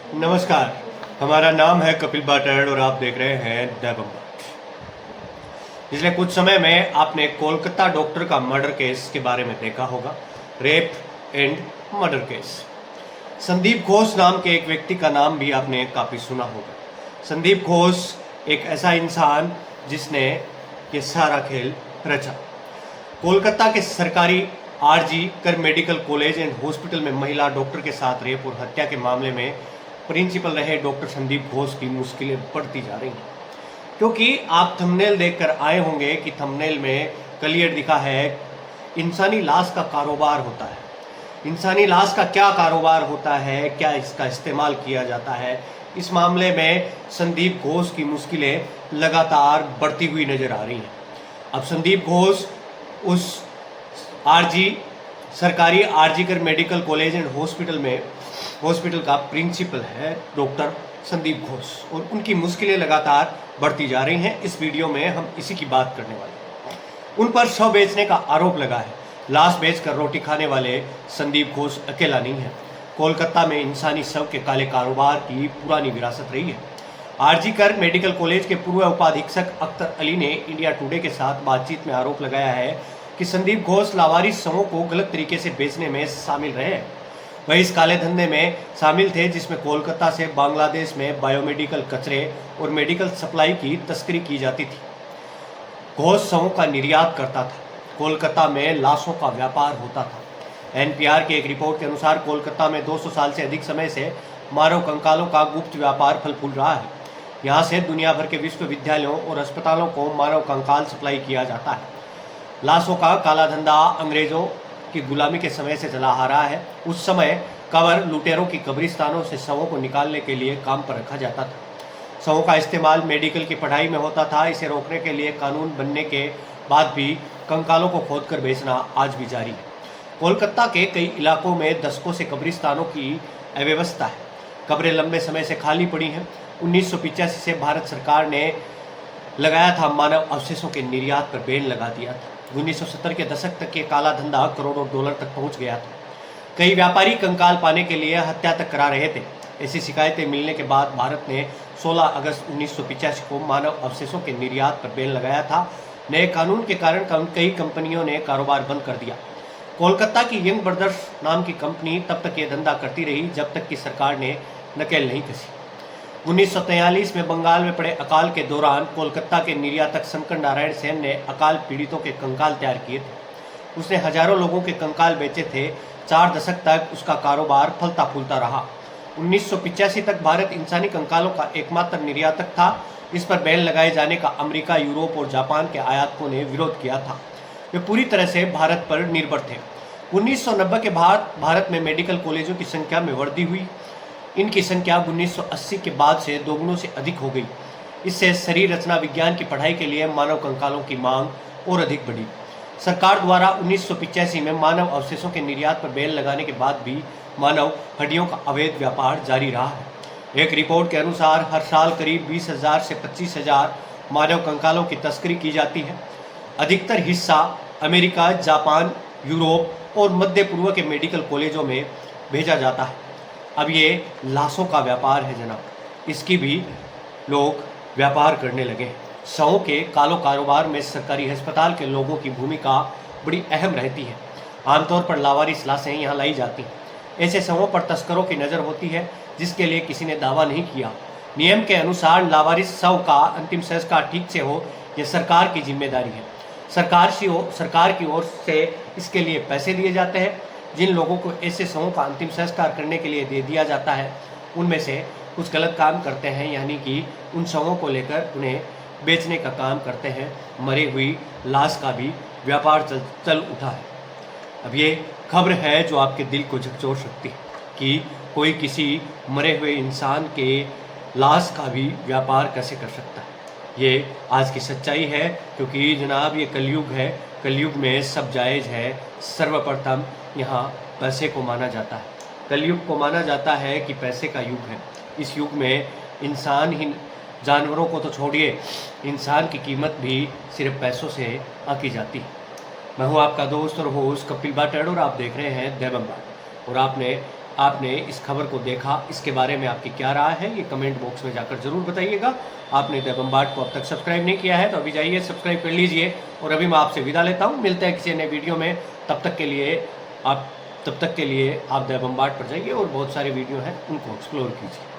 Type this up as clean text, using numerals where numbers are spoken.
नमस्कार। हमारा नाम है कपिल बाटड़ और आप देख रहे हैं दैबम्बा। पिछले कुछ समय में आपने कोलकाता डॉक्टर का मर्डर केस के बारे में देखा होगा। Rape and murder case. Sandeep Ghosh नाम के एक व्यक्ति का नाम भी आपने काफ़ी सुना होगा। संदीप घोष एक ऐसा इंसान जिसने ये सारा खेल रचा। कोलकाता के सरकारी आरजी कर मेडिकल कॉलेज एंड हॉस्पिटल में महिला डॉक्टर के साथ रेप और हत्या के मामले में प्रिंसिपल रहे डॉक्टर संदीप घोष की मुश्किलें बढ़ती जा रही हैं, क्योंकि आप थंबनेल देखकर आए होंगे कि थंबनेल में क्लियर दिखा है इंसानी लाश का कारोबार होता है। इंसानी लाश का क्या कारोबार होता है, क्या इसका इस्तेमाल किया जाता है, इस मामले में संदीप घोष की मुश्किलें लगातार बढ़ती हुई नजर आ रही हैं। अब संदीप घोष उस सरकारी आरजी कर मेडिकल कॉलेज एंड हॉस्पिटल का प्रिंसिपल है डॉक्टर संदीप घोष, और उनकी मुश्किलें लगातार बढ़ती जा रही हैं। इस वीडियो में हम इसी की बात करने वाले हैं। उन पर शव बेचने का आरोप लगा है। लाश बेचकर रोटी खाने वाले संदीप घोष अकेला नहीं है। कोलकाता में इंसानी शव के काले कारोबार की पुरानी विरासत रही है। आरजी कर मेडिकल कॉलेज के पूर्व उपाधीक्षक अख्तर अली ने इंडिया टुडे के साथ बातचीत में आरोप लगाया है कि संदीप घोष लावारिस शवों को गलत तरीके से बेचने में शामिल रहे हैं। वह इस काले धंधे में शामिल थे जिसमें कोलकाता से बांग्लादेश में बायोमेडिकल कचरे और मेडिकल सप्लाई की तस्करी की जाती थी। घोष शवों का निर्यात करता था। कोलकाता में लाशों का व्यापार होता था। एनपीआर की एक रिपोर्ट के अनुसार कोलकाता में 200 साल से अधिक समय से मानव कंकालों का गुप्त व्यापार फल फूल रहा है। यहाँ से दुनिया भर के विश्वविद्यालयों और अस्पतालों को मानव कंकाल सप्लाई किया जाता है। लाशों का काला धंधा अंग्रेजों की गुलामी के समय से चला आ रहा है। उस समय कबर लुटेरों की कब्रिस्तानों से शवों को निकालने के लिए काम पर रखा जाता था। शवों का इस्तेमाल मेडिकल की पढ़ाई में होता था। इसे रोकने के लिए कानून बनने के बाद भी कंकालों को खोदकर बेचना आज भी जारी है। कोलकाता के कई इलाकों में दशकों से कब्रिस्तानों की अव्यवस्था है। कब्रें लंबे समय से खाली पड़ी हैं। 1985 से भारत सरकार ने लगाया था मानव अवशेषों के निर्यात पर बैन लगा दिया था। 1970 के दशक तक ये काला धंधा करोड़ों डॉलर तक पहुंच गया था। कई व्यापारी कंकाल पाने के लिए हत्या तक करा रहे थे। ऐसी शिकायतें मिलने के बाद भारत ने 16 अगस्त 1985 को मानव अवशेषों के निर्यात पर बैन लगाया था। नए कानून के कारण कई कंपनियों ने कारोबार बंद कर दिया। कोलकाता की यंग ब्रदर्स नाम की कंपनी तब तक ये धंधा करती रही जब तक कि सरकार ने नकेल नहीं कसी। 1943 में बंगाल में पड़े अकाल के दौरान कोलकाता के निर्यातक शंकर नारायण सेन ने अकाल पीड़ितों के कंकाल तैयार किए थे। उसने हजारों लोगों के कंकाल बेचे थे। 4 दशक तक उसका कारोबार फलता फूलता रहा। 1985 तक भारत इंसानी कंकालों का एकमात्र निर्यातक था। इस पर बैन लगाए जाने का अमेरिका, यूरोप और जापान के आयातकों ने विरोध किया था। वे पूरी तरह से भारत पर निर्भर थे। 1990 के बाद भारत में मेडिकल कॉलेजों की संख्या में वृद्धि हुई। इनकी संख्या 1980 के बाद से दोगुनों से अधिक हो गई। इससे शरीर रचना विज्ञान की पढ़ाई के लिए मानव कंकालों की मांग और अधिक बढ़ी। सरकार द्वारा 1985 में मानव अवशेषों के निर्यात पर बैन लगाने के बाद भी मानव हड्डियों का अवैध व्यापार जारी रहा है। एक रिपोर्ट के अनुसार हर साल करीब 20,000 से 25,000 मानव कंकालों की तस्करी की जाती है। अधिकतर हिस्सा अमेरिका, जापान, यूरोप और मध्य पूर्व के मेडिकल कॉलेजों में भेजा जाता है। अब ये लाशों का व्यापार है जनाब, इसकी भी लोग व्यापार करने लगे। शवों के कालो कारोबार में सरकारी अस्पताल के लोगों की भूमिका बड़ी अहम रहती है। आमतौर पर लावारिस लाशें यहाँ लाई जाती हैं। ऐसे शवों पर तस्करों की नज़र होती है जिसके लिए किसी ने दावा नहीं किया। नियम के अनुसार लावारिस शव का अंतिम संस्कार ठीक से हो, यह सरकार की जिम्मेदारी है। सरकार की ओर से इसके लिए पैसे दिए जाते हैं। जिन लोगों को ऐसे शवों का अंतिम संस्कार करने के लिए दे दिया जाता है उनमें से कुछ गलत काम करते हैं, यानी कि उन शवों को लेकर उन्हें बेचने का काम करते हैं। मरी हुई लाश का भी व्यापार चल उठा है। अब ये खबर है जो आपके दिल को झकझोर सकती है कि कोई किसी मरे हुए इंसान के लाश का भी व्यापार कैसे कर सकता है। ये आज की सच्चाई है, क्योंकि जनाब ये कलयुग है। कलयुग में सब जायज़ है। सर्वप्रथम यहाँ पैसे को माना जाता है। कलयुग को माना जाता है कि पैसे का युग है। इस युग में इंसान ही, जानवरों को तो छोड़िए, इंसान की कीमत भी सिर्फ पैसों से आकी जाती है। मैं हूँ आपका दोस्त और होस्ट कपिल बाटड़ और आप देख रहे हैं दैबम्बा। और आपने आपने इस खबर को देखा, इसके बारे में आपकी क्या राय है, ये कमेंट बॉक्स में जाकर ज़रूर बताइएगा। आपने द बम्बार्ड को अब तक सब्सक्राइब नहीं किया है तो अभी जाइए सब्सक्राइब कर लीजिए। और अभी मैं आपसे विदा लेता हूँ, मिलते हैं किसी नए वीडियो में। तब तक के लिए आप द बम्बार्ड पर जाइए और बहुत सारे वीडियो हैं उनको एक्सप्लोर कीजिए।